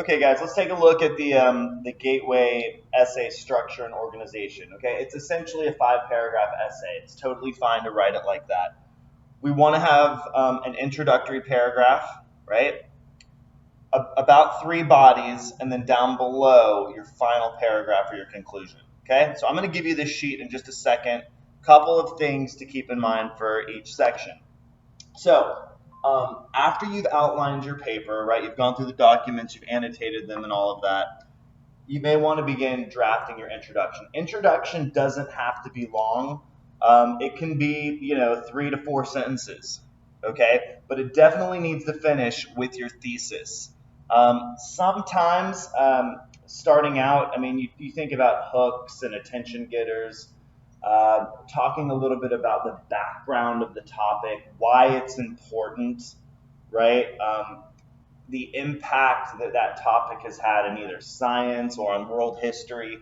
Okay, guys, let's take a look at the Gateway essay structure and organization. Okay, it's essentially a 5-paragraph essay. It's totally fine to write it like that. We want to have an introductory paragraph, right? About 3 bodies, and then down below your final paragraph or your conclusion. Okay, so I'm going to give you this sheet in just a second. Couple of things to keep in mind for each section. So after you've outlined your paper, right, you've gone through the documents, you've annotated them and all of that, you may want to begin drafting your introduction. Introduction doesn't have to be long. It can be, 3 to 4 sentences, okay? But it definitely needs to finish with your thesis. Sometimes starting out, I mean, you think about hooks and attention getters, talking a little bit about the background of the topic, why it's important, right? The impact that that topic has had in either science or on world history.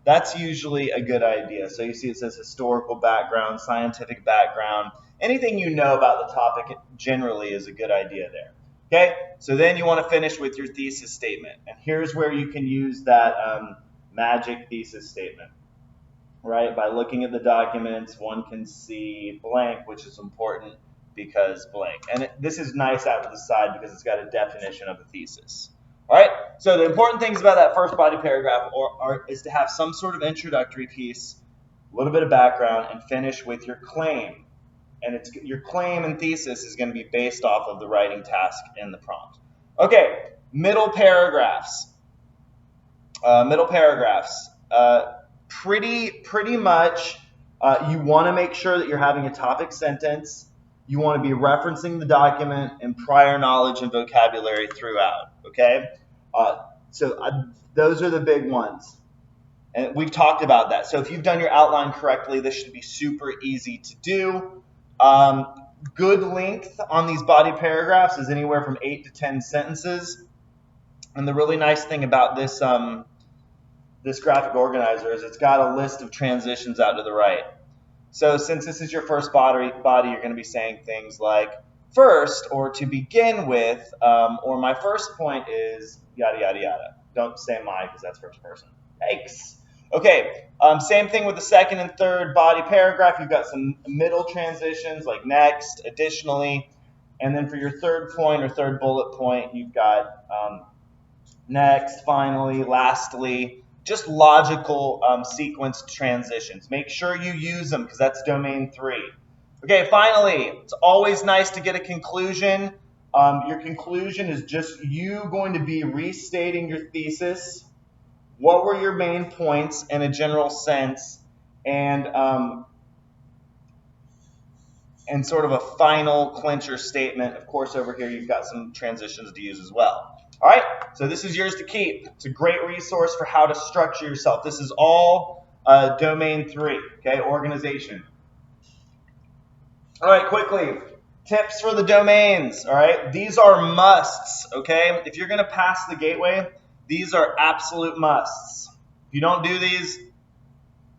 That's usually a good idea. So you see it says historical background, scientific background. Anything you know about the topic generally is a good idea there. Okay, so then you want to finish with your thesis statement. And here's where you can use that magic thesis statement. Right, by looking at the documents, one can see blank, which is important because blank. And this is nice out to the side because it's got a definition of a thesis. All right, so the important things about that first body paragraph is to have some sort of introductory piece, a little bit of background, and finish with your claim. And your claim and thesis is going to be based off of the writing task in the prompt. Okay, middle paragraphs. Pretty much, you want to make sure that you're having a topic sentence. You want to be referencing the document and prior knowledge and vocabulary throughout. Okay, those are the big ones, and we've talked about that. So if you've done your outline correctly, this should be super easy to do. Good length on these body paragraphs is anywhere from 8 to 10 sentences. And the really nice thing about this this graphic organizer is it's got a list of transitions out to the right. So since this is your first body, you're going to be saying things like first, or to begin with, or my first point is yada, yada, yada. Don't say my because that's first person. Yikes. Okay, same thing with the second and third body paragraph. You've got some middle transitions like next, additionally, and then for your third point or third bullet point, you've got next, finally, lastly. Just logical sequenced transitions. Make sure you use them because that's domain 3. Okay, finally, it's always nice to get a conclusion. Your conclusion is just you going to be restating your thesis. What were your main points in a general sense, and sort of a final clincher statement. Of course, over here you've got some transitions to use as well. All right, so this is yours to keep. It's a great resource for how to structure yourself. This is all domain 3, okay, organization. All right, quickly, tips for the domains, all right? These are musts, okay? If you're going to pass the gateway, these are absolute musts. If you don't do these,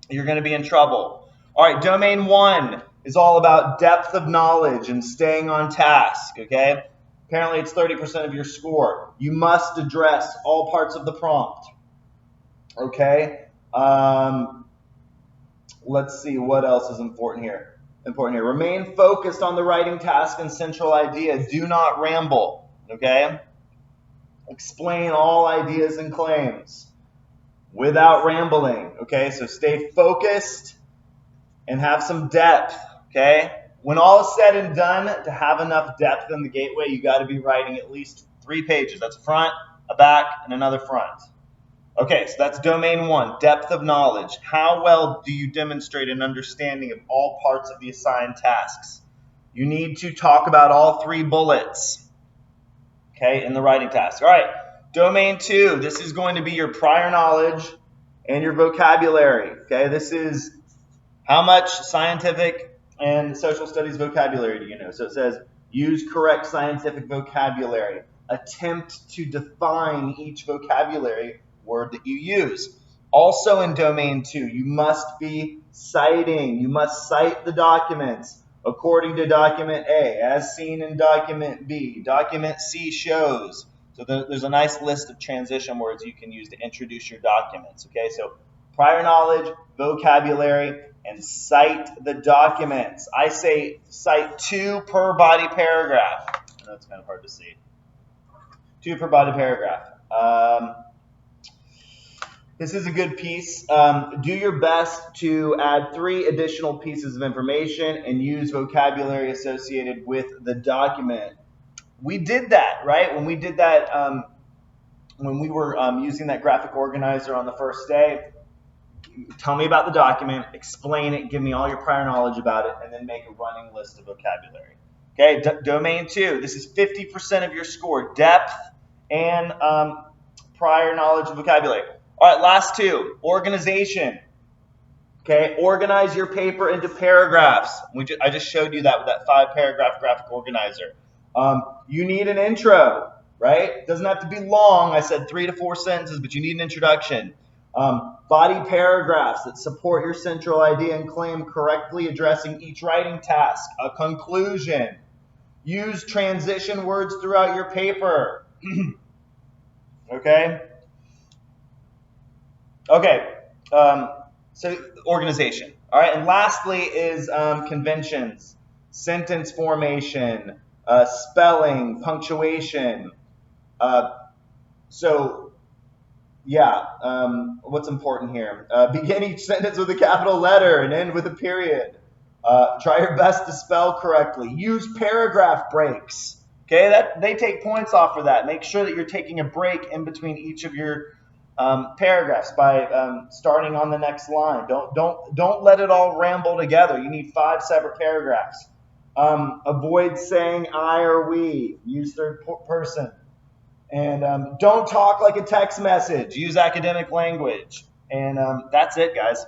you're going to be in trouble. All right, domain 1 is all about depth of knowledge and staying on task, okay? Apparently it's 30% of your score. You must address all parts of the prompt, okay? Let's see, what else is important here? Remain focused on the writing task and central idea. Do not ramble, okay? Explain all ideas and claims without rambling, okay? So stay focused and have some depth, okay? When all is said and done, to have enough depth in the gateway, you got to be writing at least 3 pages. That's a front, a back, and another front. Okay, so that's domain 1, depth of knowledge. How well do you demonstrate an understanding of all parts of the assigned tasks? You need to talk about all 3 bullets, okay, in the writing task. All right, domain 2, this is going to be your prior knowledge and your vocabulary, okay? This is how much scientific and social studies vocabulary do you know? So it says, use correct scientific vocabulary. Attempt to define each vocabulary word that you use. Also in domain 2, you must be citing. You must cite the documents according to document A, as seen in document B. Document C shows. So there's a nice list of transition words you can use to introduce your documents. Okay, so prior knowledge, vocabulary, and cite the documents. I say cite 2 per body paragraph. I know it's kind of hard to see. 2 per body paragraph. This is a good piece. Do your best to add 3 additional pieces of information and use vocabulary associated with the document. We did that, right? When we did that, when we were using that graphic organizer on the first day, tell me about the document, explain it, give me all your prior knowledge about it, and then make a running list of vocabulary. Okay, domain 2, this is 50% of your score, depth and prior knowledge of vocabulary. All right, last 2, organization. Okay, organize your paper into paragraphs. I just showed you that with that 5-paragraph graphic organizer. You need an intro, right? It doesn't have to be long. I said 3 to 4 sentences, but you need an introduction. Body paragraphs that support your central idea and claim, correctly addressing each writing task. A conclusion. Use transition words throughout your paper. Okay? Okay. So organization. All right, and lastly is conventions, sentence formation, spelling, punctuation. What's important here? Begin each sentence with a capital letter and end with a period. Try your best to spell correctly. Use paragraph breaks. Okay, they take points off for that. Make sure that you're taking a break in between each of your paragraphs by starting on the next line. Don't let it all ramble together. You need 5 separate paragraphs. Avoid saying I or we. Use third person. And don't talk like a text message. Use academic language. And that's it, guys.